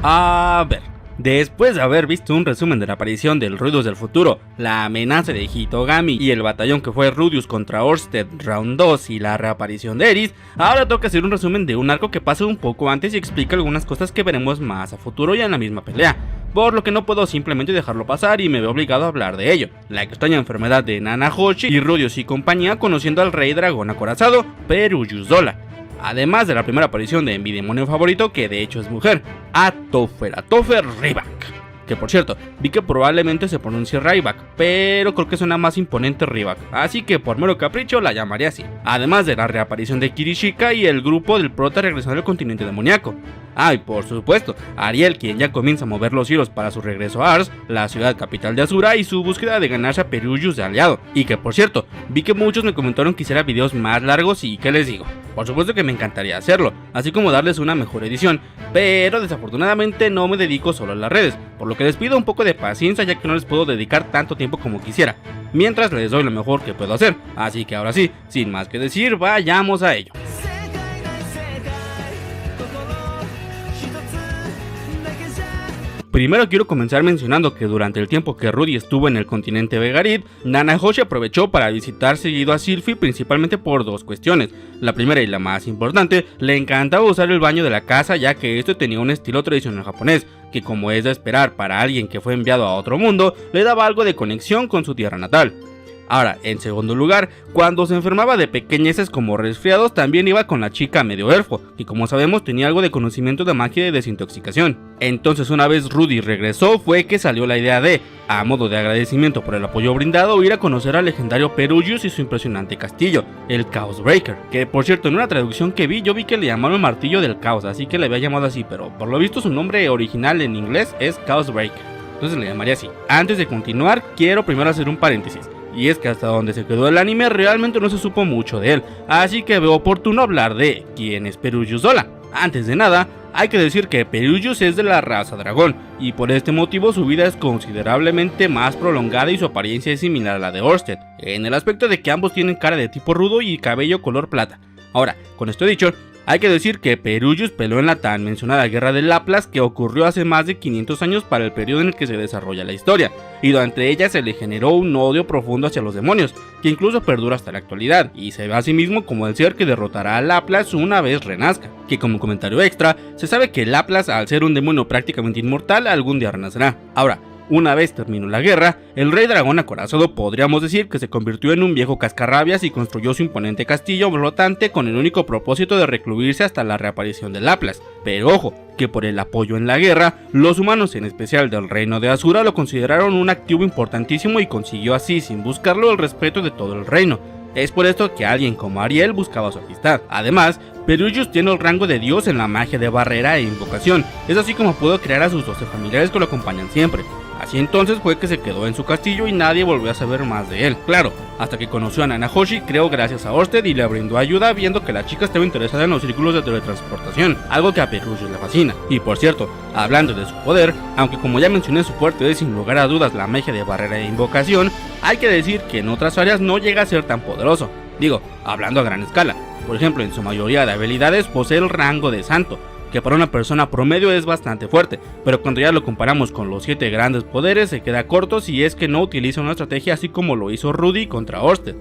A ver, después de haber visto un resumen de la aparición del Rudius del futuro, la amenaza de Hitogami y el batallón que fue Rudius contra Orsted Round 2 y la reaparición de Eris, ahora toca hacer un resumen de un arco que pasa un poco antes y explica algunas cosas que veremos más a futuro ya en la misma pelea, por lo que no puedo simplemente dejarlo pasar y me veo obligado a hablar de ello. La extraña enfermedad de Nanahoshi y Rudius y compañía conociendo al rey dragón acorazado Peruyus Zola. Además de la primera aparición de mi demonio favorito, que de hecho es mujer, Atoferatofer Ryback. Que por cierto, vi que probablemente se pronuncie Ryback, pero creo que suena más imponente Ryback, así que por mero capricho la llamaré así. Además de la reaparición de Kirishika y el grupo del prota regresando al continente demoníaco. Y por supuesto, Ariel, quien ya comienza a mover los hilos para su regreso a Ars, la ciudad capital de Asura, y su búsqueda de ganarse a Peruyus de aliado. Y que por cierto, vi que muchos me comentaron que hiciera videos más largos y ¿qué les digo? Por supuesto que me encantaría hacerlo, así como darles una mejor edición, pero desafortunadamente no me dedico solo a las redes, por lo que les pido un poco de paciencia ya que no les puedo dedicar tanto tiempo como quisiera, mientras les doy lo mejor que puedo hacer. Así que ahora sí, sin más que decir, vayamos a ello. Primero quiero comenzar mencionando que durante el tiempo que Rudy estuvo en el continente Vegarid, Nanahoshi aprovechó para visitar seguido a Sylphie principalmente por dos cuestiones. La primera y la más importante, le encantaba usar el baño de la casa ya que este tenía un estilo tradicional japonés, que como es de esperar para alguien que fue enviado a otro mundo, le daba algo de conexión con su tierra natal. Ahora, en segundo lugar, cuando se enfermaba de pequeñeces como resfriados, también iba con la chica medio elfo, que como sabemos tenía algo de conocimiento de magia de desintoxicación. Entonces una vez Rudy regresó fue que salió la idea de, a modo de agradecimiento por el apoyo brindado, ir a conocer al legendario Peruyus y su impresionante castillo, el Chaos Breaker, que por cierto en una traducción que vi yo vi que le llamaron martillo del caos, así que le había llamado así, pero por lo visto su nombre original en inglés es Chaos Breaker, entonces le llamaría así. Antes de continuar, quiero primero hacer un paréntesis. Y es que hasta donde se quedó el anime realmente no se supo mucho de él, así que veo oportuno hablar de quién es Peruyus Zola. Antes de nada, hay que decir que Peruyus es de la raza dragón, y por este motivo su vida es considerablemente más prolongada y su apariencia es similar a la de Orsted, en el aspecto de que ambos tienen cara de tipo rudo y cabello color plata. Ahora, con esto dicho, hay que decir que Peruyus peleó en la tan mencionada guerra de Laplas que ocurrió hace más de 500 años para el periodo en el que se desarrolla la historia, y durante ella se le generó un odio profundo hacia los demonios, que incluso perdura hasta la actualidad, y se ve a sí mismo como el ser que derrotará a Laplas una vez renazca, que como comentario extra, se sabe que Laplas al ser un demonio prácticamente inmortal algún día renacerá. Ahora, una vez terminó la guerra, el rey dragón acorazado podríamos decir que se convirtió en un viejo cascarrabias y construyó su imponente castillo flotante con el único propósito de recluirse hasta la reaparición de Laplas. Pero ojo, que por el apoyo en la guerra, los humanos en especial del reino de Asura lo consideraron un activo importantísimo y consiguió así sin buscarlo el respeto de todo el reino. Es por esto que alguien como Ariel buscaba su amistad. Además, Peruyus tiene el rango de dios en la magia de barrera e invocación, es así como pudo crear a sus 12 familiares que lo acompañan siempre. Así entonces fue que se quedó en su castillo y nadie volvió a saber más de él. Claro, hasta que conoció a Nanahoshi, creo gracias a Orsted, y le brindó ayuda viendo que la chica estaba interesada en los círculos de teletransportación, algo que a Peruyus le fascina. Y por cierto, hablando de su poder, aunque como ya mencioné su fuerte es sin lugar a dudas la magia de barrera e invocación, hay que decir que en otras áreas no llega a ser tan poderoso. Digo, hablando a gran escala. Por ejemplo, en su mayoría de habilidades posee el rango de santo, que para una persona promedio es bastante fuerte, pero cuando ya lo comparamos con los 7 grandes poderes se queda corto si es que no utiliza una estrategia así como lo hizo Rudy contra Orsted.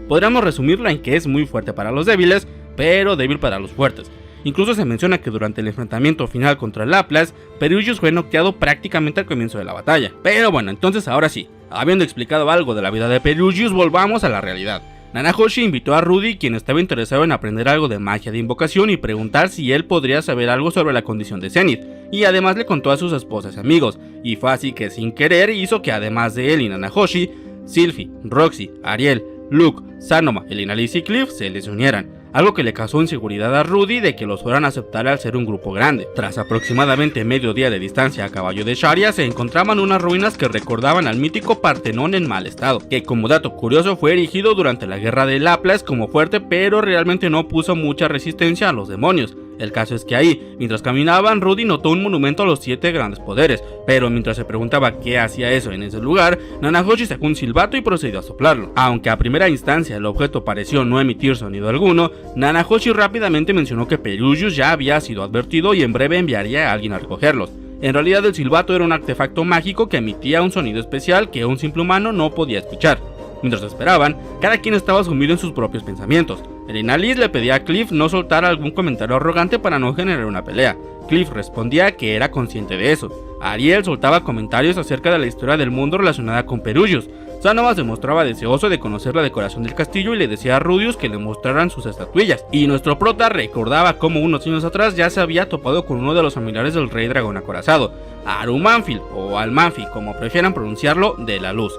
Podríamos resumirlo en que es muy fuerte para los débiles, pero débil para los fuertes. Incluso se menciona que durante el enfrentamiento final contra Laplas, Peruyus fue noqueado prácticamente al comienzo de la batalla. Pero bueno, entonces ahora sí, habiendo explicado algo de la vida de Peruyus, volvamos a la realidad. Nanahoshi invitó a Rudy, quien estaba interesado en aprender algo de magia de invocación y preguntar si él podría saber algo sobre la condición de Zenith, y además le contó a sus esposas y amigos, y fue así que sin querer hizo que además de él y Nanahoshi, Sylphie, Roxy, Ariel, Luke, Sanoma, Elinalice y Cliff se les unieran, algo que le causó inseguridad a Rudy de que los fueran a aceptar al ser un grupo grande. Tras aproximadamente medio día de distancia a caballo de Sharia se encontraban unas ruinas que recordaban al mítico Partenón en mal estado, que como dato curioso fue erigido durante la guerra de Laplas como fuerte, pero realmente no puso mucha resistencia a los demonios. El caso es que ahí, mientras caminaban, Rudy notó un monumento a los 7 grandes poderes, pero mientras se preguntaba qué hacía eso en ese lugar, Nanahoshi sacó un silbato y procedió a soplarlo. Aunque a primera instancia el objeto pareció no emitir sonido alguno, Nanahoshi rápidamente mencionó que Peruyus ya había sido advertido y en breve enviaría a alguien a recogerlos. En realidad el silbato era un artefacto mágico que emitía un sonido especial que un simple humano no podía escuchar. Mientras esperaban, cada quien estaba sumido en sus propios pensamientos. Elena Liz le pedía a Cliff no soltar algún comentario arrogante para no generar una pelea. Cliff respondía que era consciente de eso. Ariel soltaba comentarios acerca de la historia del mundo relacionada con Perullius. Sanova se mostraba deseoso de conocer la decoración del castillo y le decía a Rudius que le mostraran sus estatuillas. Y nuestro prota recordaba cómo unos años atrás ya se había topado con uno de los familiares del rey dragón acorazado, Arumanfil o Almanfi, como prefieran pronunciarlo, de la luz.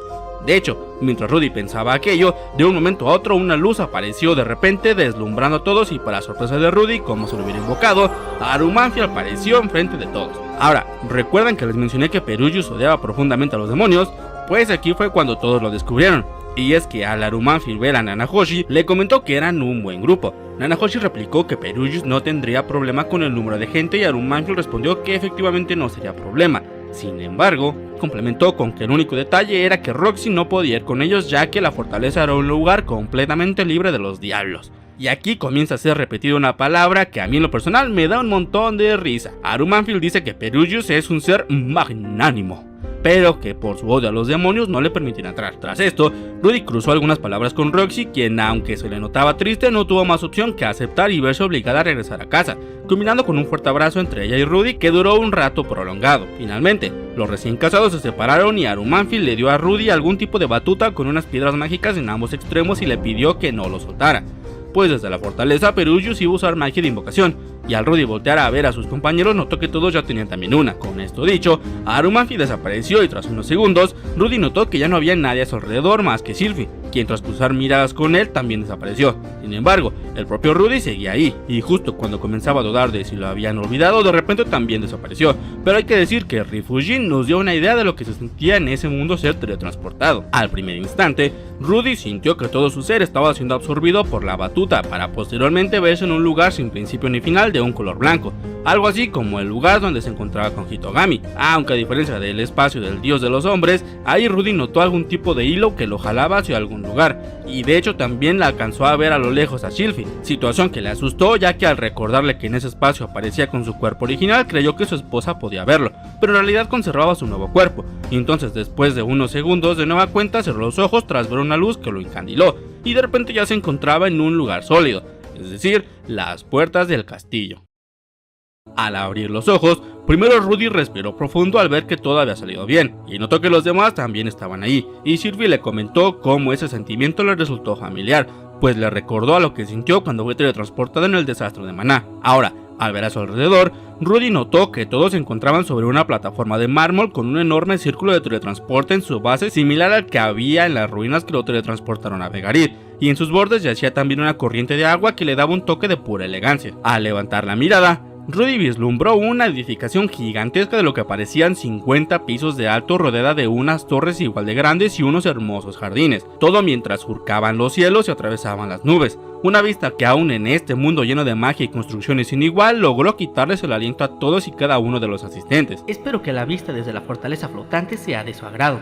De hecho, mientras Rudy pensaba aquello, de un momento a otro una luz apareció de repente deslumbrando a todos y para sorpresa de Rudy, como se lo hubiera invocado, Arumanfi apareció enfrente de todos. Ahora, ¿recuerdan que les mencioné que Perullius odiaba profundamente a los demonios? Pues aquí fue cuando todos lo descubrieron. Y es que al Arumanfi ver a Nanahoshi le comentó que eran un buen grupo. Nanahoshi replicó que Perullius no tendría problema con el número de gente y Arumanfi respondió que efectivamente no sería problema. Sin embargo, complementó con que el único detalle era que Roxy no podía ir con ellos ya que la fortaleza era un lugar completamente libre de los diablos. Y aquí comienza a ser repetida una palabra que a mí en lo personal me da un montón de risa. Arumanfi dice que Perullius es un ser magnánimo, pero que por su odio a los demonios no le permitirá entrar. Tras esto, Rudy cruzó algunas palabras con Roxy, quien aunque se le notaba triste no tuvo más opción que aceptar y verse obligada a regresar a casa, culminando con un fuerte abrazo entre ella y Rudy que duró un rato prolongado. Finalmente, los recién casados se separaron y Arumanfi le dio a Rudy algún tipo de batuta con unas piedras mágicas en ambos extremos y le pidió que no lo soltara. Pues desde la fortaleza Perullius iba a usar magia de invocación, y al Rudy voltear a ver a sus compañeros notó que todos ya tenían también una. Con esto dicho, Arumanfi desapareció y tras unos segundos, Rudy notó que ya no había nadie a su alrededor más que Sylphie, quien tras cruzar miradas con él también desapareció. Sin embargo, el propio Rudy seguía ahí, y justo cuando comenzaba a dudar de si lo habían olvidado, de repente también desapareció. Pero hay que decir que Rifujin nos dio una idea de lo que se sentía en ese mundo ser teletransportado. Al primer instante, Rudy sintió que todo su ser estaba siendo absorbido por la batuta para posteriormente verse en un lugar sin principio ni final de un color blanco, algo así como el lugar donde se encontraba con Hitogami, aunque a diferencia del espacio del dios de los hombres, ahí Rudy notó algún tipo de hilo que lo jalaba hacia algún lugar, y de hecho también la alcanzó a ver a lo lejos a Sylphie, situación que le asustó ya que al recordarle que en ese espacio aparecía con su cuerpo original creyó que su esposa podía verlo, pero en realidad conservaba su nuevo cuerpo, y entonces después de unos segundos de nueva cuenta cerró los ojos tras ver una luz que lo encandiló, y de repente ya se encontraba en un lugar sólido, es decir, las puertas del castillo. Al abrir los ojos, primero Rudy respiró profundo al ver que todo había salido bien, y notó que los demás también estaban ahí, y Sylphie le comentó cómo ese sentimiento le resultó familiar, pues le recordó a lo que sintió cuando fue teletransportado en el desastre de Maná. Ahora, al ver a su alrededor, Rudy notó que todos se encontraban sobre una plataforma de mármol con un enorme círculo de teletransporte en su base similar al que había en las ruinas que lo teletransportaron a Vegarid, y en sus bordes yacía también una corriente de agua que le daba un toque de pura elegancia. Al levantar la mirada, Rudy vislumbró una edificación gigantesca de lo que parecían 50 pisos de alto rodeada de unas torres igual de grandes y unos hermosos jardines, todo mientras surcaban los cielos y atravesaban las nubes. Una vista que aún en este mundo lleno de magia y construcciones sin igual logró quitarles el aliento a todos y cada uno de los asistentes. Espero que la vista desde la fortaleza flotante sea de su agrado,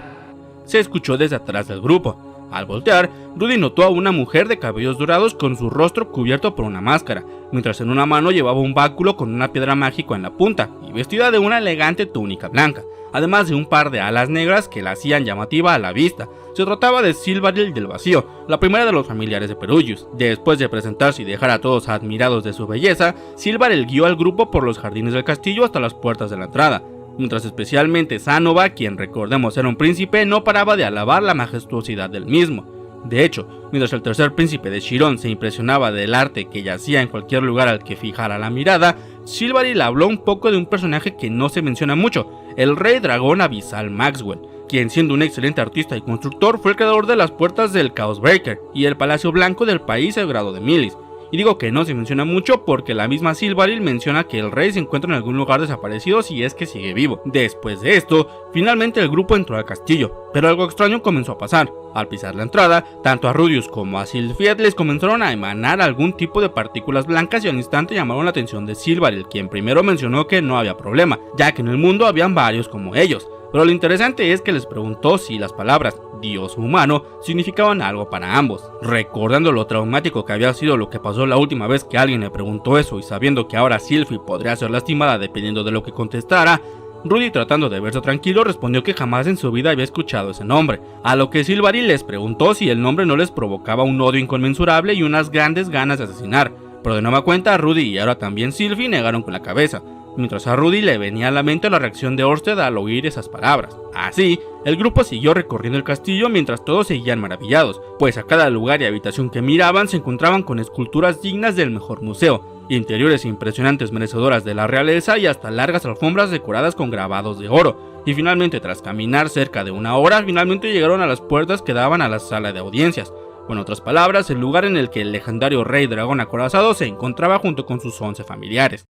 se escuchó desde atrás del grupo. Al voltear, Rudy notó a una mujer de cabellos dorados con su rostro cubierto por una máscara, mientras en una mano llevaba un báculo con una piedra mágica en la punta y vestida de una elegante túnica blanca, además de un par de alas negras que la hacían llamativa a la vista. Se trataba de Silvaril del Vacío, la primera de los familiares de Perullius. Después de presentarse y dejar a todos admirados de su belleza, Silvaril guió al grupo por los jardines del castillo hasta las puertas de la entrada, mientras especialmente Sanova, quien recordemos era un príncipe, no paraba de alabar la majestuosidad del mismo. De hecho, mientras el tercer príncipe de Chiron se impresionaba del arte que yacía en cualquier lugar al que fijara la mirada, Silvaril habló un poco de un personaje que no se menciona mucho, el rey dragón abisal Maxwell, quien siendo un excelente artista y constructor fue el creador de las puertas del Chaosbreaker y el Palacio Blanco del país sagrado de Milis. Y digo que no se menciona mucho porque la misma Silvaril menciona que el rey se encuentra en algún lugar desaparecido si es que sigue vivo. Después de esto, finalmente el grupo entró al castillo, pero algo extraño comenzó a pasar. Al pisar la entrada, tanto a Rudius como a Sylphie les comenzaron a emanar algún tipo de partículas blancas y al instante llamaron la atención de Silvaril, quien primero mencionó que no había problema, ya que en el mundo habían varios como ellos. Pero lo interesante es que les preguntó si las palabras dios humano significaban algo para ambos. Recordando lo traumático que había sido lo que pasó la última vez que alguien le preguntó eso y sabiendo que ahora Sylphie podría ser lastimada dependiendo de lo que contestara, Rudy, tratando de verse tranquilo, respondió que jamás en su vida había escuchado ese nombre, a lo que Silvari les preguntó si el nombre no les provocaba un odio inconmensurable y unas grandes ganas de asesinar, pero de nueva cuenta Rudy y ahora también Sylvie negaron con la cabeza, mientras a Rudy le venía a la mente la reacción de Orsted al oír esas palabras. Así, el grupo siguió recorriendo el castillo mientras todos seguían maravillados, pues a cada lugar y habitación que miraban se encontraban con esculturas dignas del mejor museo, interiores impresionantes merecedoras de la realeza y hasta largas alfombras decoradas con grabados de oro, y finalmente tras caminar cerca de una hora, finalmente llegaron a las puertas que daban a la sala de audiencias, o en otras palabras, el lugar en el que el legendario rey dragón acorazado se encontraba junto con sus 11 familiares.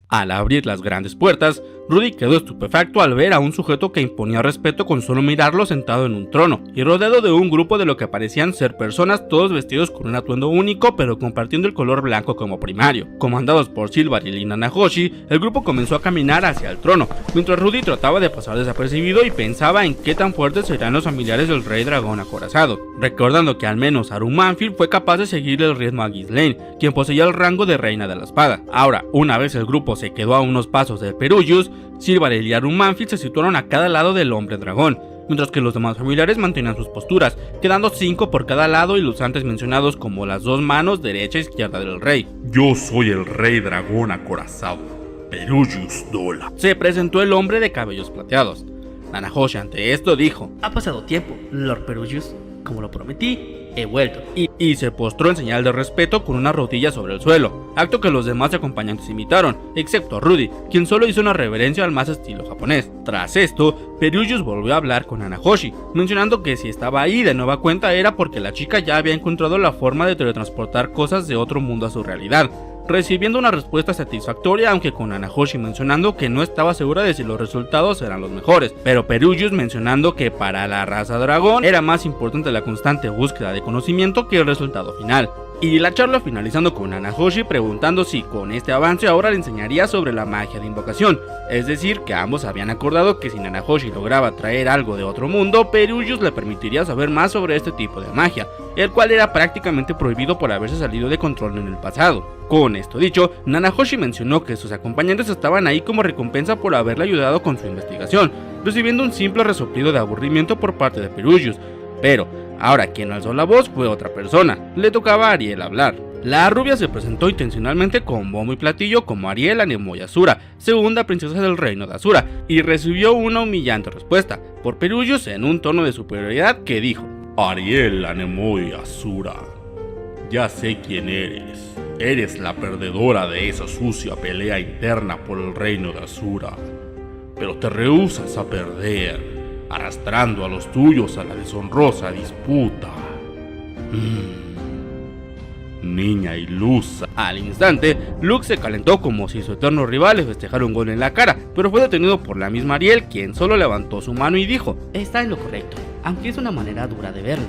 Al abrir las grandes puertas, Rudy quedó estupefacto al ver a un sujeto que imponía respeto con solo mirarlo sentado en un trono, y rodeado de un grupo de lo que parecían ser personas, todos vestidos con un atuendo único pero compartiendo el color blanco como primario. Comandados por Silvari y Nanahoshi, el grupo comenzó a caminar hacia el trono, mientras Rudy trataba de pasar desapercibido y pensaba en qué tan fuertes serían los familiares del rey dragón acorazado, recordando que al menos Arum Manfield fue capaz de seguir el ritmo a Ghislaine, quien poseía el rango de reina de la espada. Ahora, una vez el grupo se quedó a unos pasos de Perugius, Silvari y Arum Manfield se situaron a cada lado del hombre dragón, mientras que los demás familiares mantenían sus posturas, quedando 5 por cada lado y los antes mencionados como las dos manos derecha e izquierda del rey. Yo soy el rey dragón acorazado, Perugius Dola. Se presentó el hombre de cabellos plateados. Nanahoshi ante esto dijo: Ha pasado tiempo, Lord Perugius. Como lo prometí, he vuelto. Y se postró en señal de respeto con una rodilla sobre el suelo, acto que los demás acompañantes imitaron, excepto Rudy, quien solo hizo una reverencia al más estilo japonés. Tras esto, Perugius volvió a hablar con Nanahoshi, mencionando que si estaba ahí de nueva cuenta era porque la chica ya había encontrado la forma de teletransportar cosas de otro mundo a su realidad, recibiendo una respuesta satisfactoria, aunque con Nanahoshi mencionando que no estaba segura de si los resultados eran los mejores, pero Perugius mencionando que para la raza dragón era más importante la constante búsqueda de conocimiento que el resultado final. Y la charla finalizando con Nanahoshi preguntando si con este avance ahora le enseñaría sobre la magia de invocación, es decir, que ambos habían acordado que si Nanahoshi lograba traer algo de otro mundo, Perugius le permitiría saber más sobre este tipo de magia, el cual era prácticamente prohibido por haberse salido de control en el pasado. Con esto dicho, Nanahoshi mencionó que sus acompañantes estaban ahí como recompensa por haberle ayudado con su investigación, recibiendo un simple resoplido de aburrimiento por parte de Perugius, pero ahora quien alzó la voz fue otra persona, le tocaba a Ariel hablar. La rubia se presentó intencionalmente con bombo y platillo como Ariel Anemoi Asura, segunda princesa del reino de Asura, y recibió una humillante respuesta por Perugius en un tono de superioridad que dijo: Ariel Anemoi Asura, ya sé quién eres. Eres la perdedora de esa sucia pelea interna por el reino de Asura, pero te rehusas a perder, arrastrando a los tuyos a la deshonrosa disputa. Niña ilusa. Al instante, Luke se calentó como si su eterno rival le festejara un gol en la cara, pero fue detenido por la misma Ariel, quien solo levantó su mano y dijo: Está en lo correcto, aunque es una manera dura de verlo.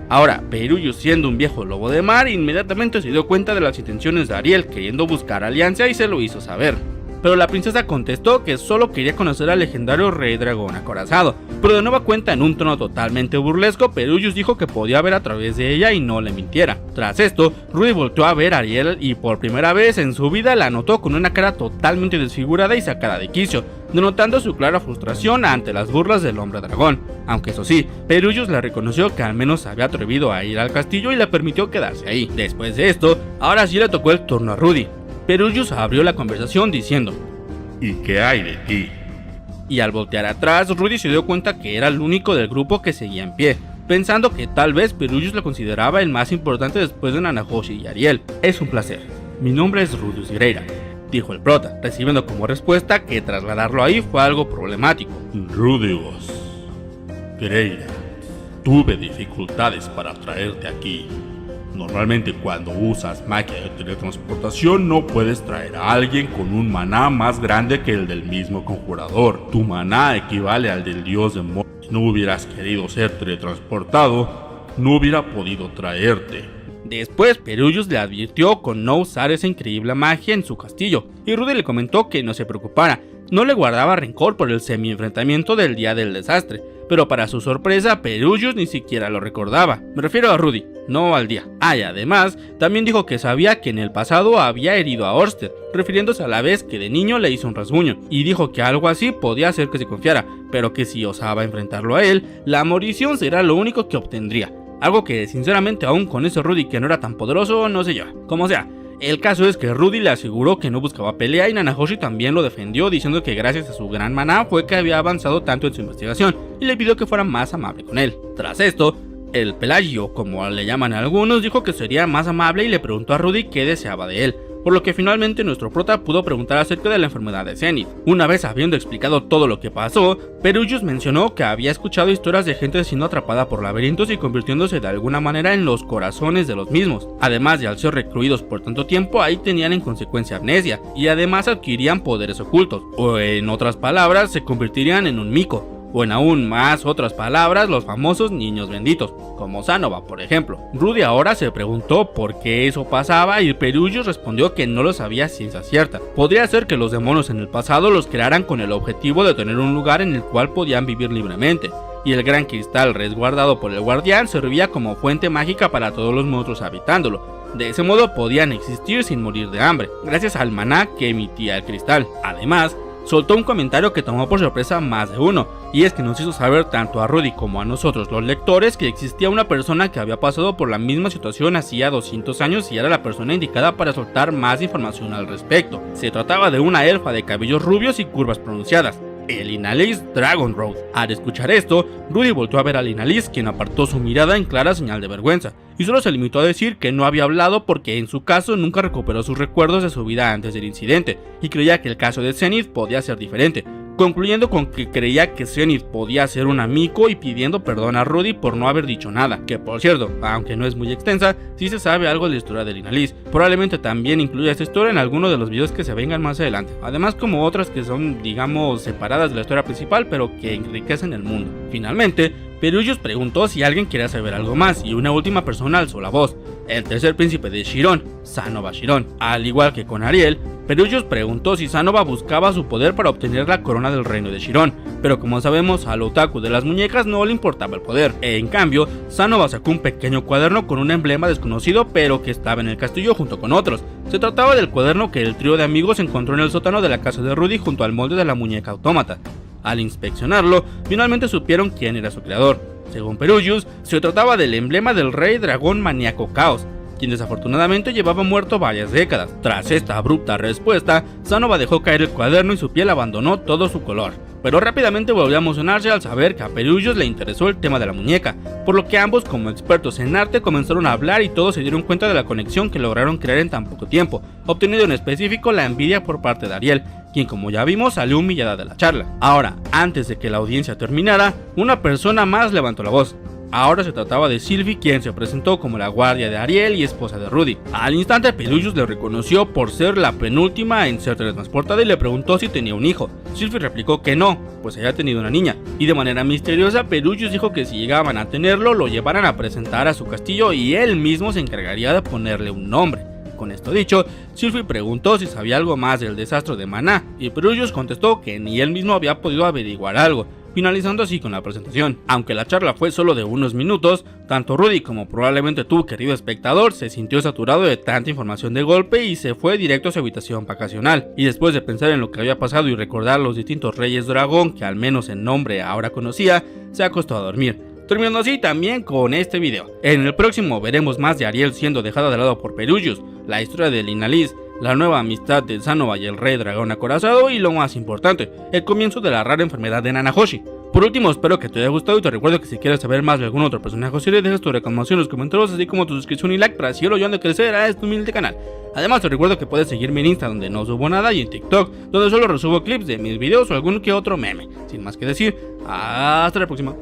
Ahora, Perugius, siendo un viejo lobo de mar, inmediatamente se dio cuenta de las intenciones de Ariel, queriendo buscar alianza, y se lo hizo saber. Pero la princesa contestó que solo quería conocer al legendario rey dragón acorazado, pero de nueva cuenta en un tono totalmente burlesco, Perugius dijo que podía ver a través de ella y no le mintiera. Tras esto, Rudy volteó a ver a Ariel y por primera vez en su vida la notó con una cara totalmente desfigurada y sacada de quicio, denotando su clara frustración ante las burlas del hombre dragón, aunque eso sí, Perugius le reconoció que al menos se había atrevido a ir al castillo y le permitió quedarse ahí. Después de esto, ahora sí le tocó el turno a Rudy. Perugius abrió la conversación diciendo: ¿Y qué hay de ti? Y al voltear atrás, Rudy se dio cuenta que era el único del grupo que seguía en pie, pensando que tal vez Perugius lo consideraba el más importante después de Nanahoshi y Ariel. Es un placer, mi nombre es Rudius Greira, dijo el prota, recibiendo como respuesta que trasladarlo ahí fue algo problemático. Rudius Greira, tuve dificultades para traerte aquí. Normalmente cuando usas magia de teletransportación no puedes traer a alguien con un maná más grande que el del mismo conjurador. Tu maná equivale al del dios de Mor. Si no hubieras querido ser teletransportado, no hubiera podido traerte. Después Perugius le advirtió con no usar esa increíble magia en su castillo, y Rudy le comentó que no se preocupara, no le guardaba rencor por el semi-enfrentamiento del día del desastre, pero para su sorpresa Perullius ni siquiera lo recordaba. Me refiero a Rudy, no al día. Y además también dijo que sabía que en el pasado había herido a Ørsted, refiriéndose a la vez que de niño le hizo un rasguño, y dijo que algo así podía hacer que se confiara, pero que si osaba enfrentarlo a él, la morición será lo único que obtendría. Algo que sinceramente aún con ese Rudy que no era tan poderoso no se lleva. Como sea, el caso es que Rudy le aseguró que no buscaba pelea y Nanahoshi también lo defendió diciendo que gracias a su gran maná fue que había avanzado tanto en su investigación y le pidió que fuera más amable con él. Tras esto, el Pelagio, como le llaman algunos, dijo que sería más amable y le preguntó a Rudy qué deseaba de él, por lo que finalmente nuestro prota pudo preguntar acerca de la enfermedad de Zenith. Una vez habiendo explicado todo lo que pasó, Perullius mencionó que había escuchado historias de gente siendo atrapada por laberintos y convirtiéndose de alguna manera en los corazones de los mismos. Además de al ser recluidos por tanto tiempo, ahí tenían en consecuencia amnesia, y además adquirían poderes ocultos, o en otras palabras, se convertirían en un mico. O en aún más otras palabras, los famosos niños benditos, como Sanova por ejemplo. Rudy ahora se preguntó por qué eso pasaba y Perullius respondió que no lo sabía a ciencia cierta. Podría ser que los demonios en el pasado los crearan con el objetivo de tener un lugar en el cual podían vivir libremente, y el gran cristal resguardado por el guardián servía como fuente mágica para todos los monstruos habitándolo. De ese modo podían existir sin morir de hambre, gracias al maná que emitía el cristal. Además, soltó un comentario que tomó por sorpresa más de uno, y es que nos hizo saber tanto a Rudy como a nosotros los lectores que existía una persona que había pasado por la misma situación hacía 200 años y era la persona indicada para soltar más información al respecto. Se trataba de una elfa de cabellos rubios y curvas pronunciadas, el Inalis Dragonroad. Al escuchar esto, Rudy volvió a ver al Inalis, quien apartó su mirada en clara señal de vergüenza, y solo se limitó a decir que no había hablado porque en su caso nunca recuperó sus recuerdos de su vida antes del incidente, y creía que el caso de Zenith podía ser diferente, concluyendo con que creía que Zenith podía ser un amigo y pidiendo perdón a Rudy por no haber dicho nada, que por cierto, aunque no es muy extensa, sí se sabe algo de la historia del Inalis. Probablemente también incluya esta historia en alguno de los videos que se vengan más adelante, además como otras que son, digamos, separadas de la historia principal pero que enriquecen el mundo. Finalmente, Perullius preguntó si alguien quería saber algo más y una última persona alzó la voz, el tercer príncipe de Shiron, Sanova Shiron. Al igual que con Ariel, Perullius preguntó si Sanova buscaba su poder para obtener la corona del reino de Shiron, pero como sabemos al otaku de las muñecas no le importaba el poder. En cambio, Sanova sacó un pequeño cuaderno con un emblema desconocido pero que estaba en el castillo junto con otros. Se trataba del cuaderno que el trío de amigos encontró en el sótano de la casa de Rudy junto al molde de la muñeca autómata. Al inspeccionarlo, finalmente supieron quién era su creador. Según Perullius, se trataba del emblema del rey dragón maníaco Caos, quien desafortunadamente llevaba muerto varias décadas. Tras esta abrupta respuesta, Sanova dejó caer el cuaderno y su piel abandonó todo su color, pero rápidamente volvió a emocionarse al saber que a Perullius le interesó el tema de la muñeca, por lo que ambos como expertos en arte comenzaron a hablar y todos se dieron cuenta de la conexión que lograron crear en tan poco tiempo, obteniendo en específico la envidia por parte de Ariel, quien como ya vimos salió humillada de la charla. Ahora, antes de que la audiencia terminara, una persona más levantó la voz. Ahora se trataba de Sylvie, quien se presentó como la guardia de Ariel y esposa de Rudy. Al instante Perullius le reconoció por ser la penúltima en ser teletransportada y le preguntó si tenía un hijo. Sylvie replicó que no, pues había tenido una niña, y de manera misteriosa Perullius dijo que si llegaban a tenerlo lo llevaran a presentar a su castillo y él mismo se encargaría de ponerle un nombre. Con esto dicho, Sylvie preguntó si sabía algo más del desastre de Maná, y Perullius contestó que ni él mismo había podido averiguar algo, finalizando así con la presentación. Aunque la charla fue solo de unos minutos, tanto Rudy como probablemente tú, querido espectador, se sintió saturado de tanta información de golpe y se fue directo a su habitación vacacional. Y después de pensar en lo que había pasado y recordar los distintos reyes dragón que al menos en nombre ahora conocía, se acostó a dormir, terminando así también con este video. En el próximo veremos más de Ariel siendo dejada de lado por Perullius, la historia de Inalis, la nueva amistad de Sanova y el rey dragón acorazado y lo más importante, el comienzo de la rara enfermedad de Nanahoshi. Por último, espero que te haya gustado y te recuerdo que si quieres saber más de algún otro personaje o serie, dejes tu recomendación en los comentarios, así como tu suscripción y like para seguirlo ayudando a crecer a este humilde canal. Además te recuerdo que puedes seguirme en Insta, donde no subo nada, y en TikTok, donde solo resubo clips de mis videos o algún que otro meme. Sin más que decir, hasta la próxima.